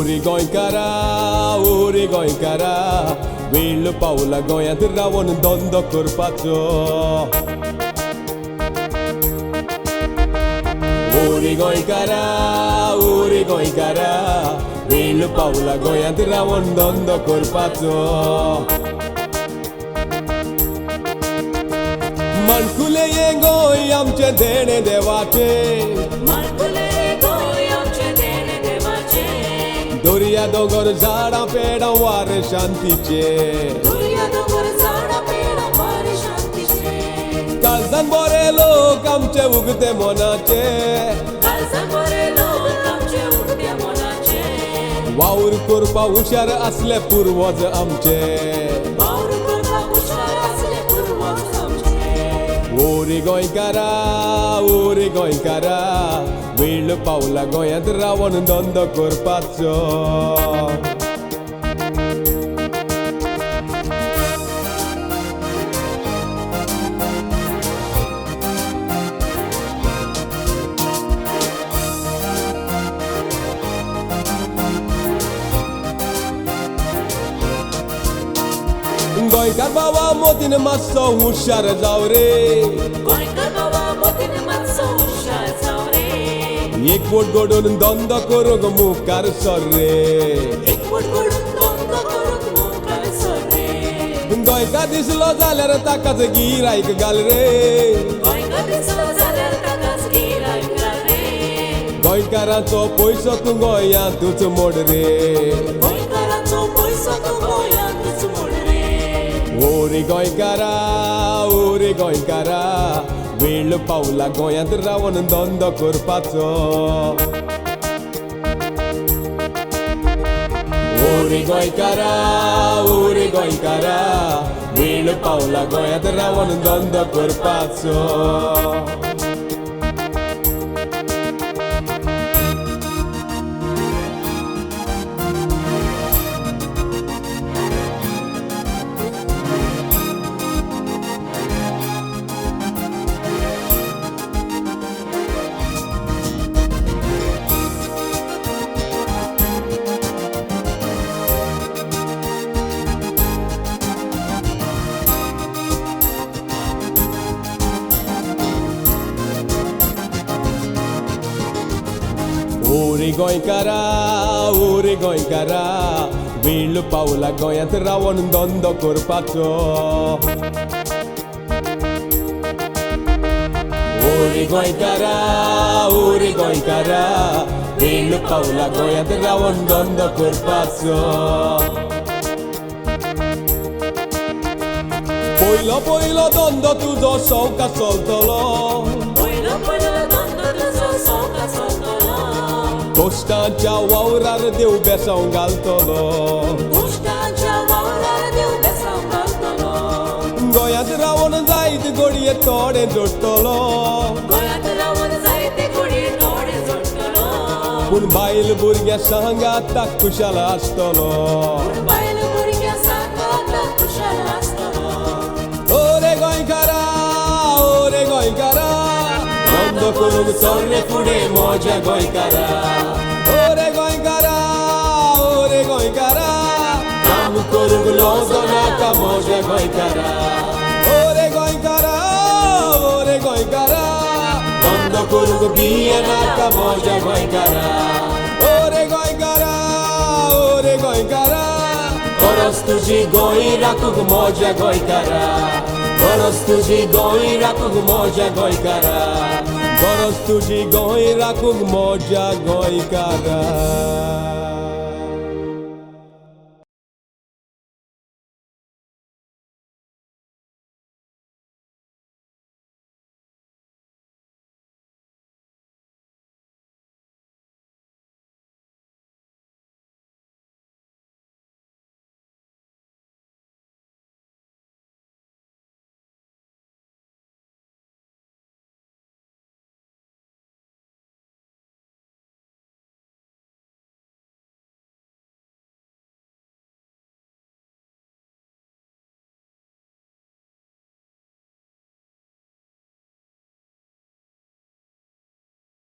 ऊरी गोंयकारा वेळ पावला गोंयांत रावून धंदो करपाचो ऊरी गोंयकारा वेळ पावला गोंयांत रावून धंदो करपाचो माणकुले ये गोंय आमचे देणे देवाचे दर्या दोंगर झाडां पेडां वार शांतीचे काळजान बरे लोक आमचे उगते मनाचे वावर करपा हुशार असले पुर्वज आमचे ऊरी गोंयकारा वेळ पावला गोंयांत रावून धंदो करपाचो गोंयकार बाबा मोतीन मातसो हुशार जाव रे एकवट घडोवन धंदो करूंक मुखार सर रे गोंयकार दिसलो जाल्यार ताकाच गिरायक घाल रे गोंयकाराचो पयसो तूं गोंयांतूच मोड रे ऊरी गोंयकारा वेळ पावला गोंयांत रावून धंदो करपाचो ऊरी गोंयकारा वेळ पावला गोंयांत रावून धंदो करपाचो ऊरी गोंयकारा वेळ पावला गोंयांत रावून धंदो करपाचो ऊरी गोंयकारा वेळ पावला गोंयांत रावून धंदो करपाचो पयलो धंदो तुजो सौका चलतलो कोश्टांच्या वावरार देव बेसांव घालतलो गोंयांत रावून जायत घडये थोडे जोडटलो पूण बायल भुरग्या सांगात ताक खुशाल आसतलो ओरे गोंयकारा धंदो करूंक चल रे फुडें मोज्या गोंयकारा ओरे गोंयकारा काम करूंक लोजो नाका मोज्या गोंयकारा ओरे गोंयकारा धंदो करूंक बिये नाका मोज्या गोंयकारा ओरे गोंयकारा परस तुजी गोंय राखूंक मोज्या गोंयकारा परस तुजी गोंय राखूंक मोज्या गोंयकारा परस तुजी गोंय राखूंक मोज्या गोंयकारा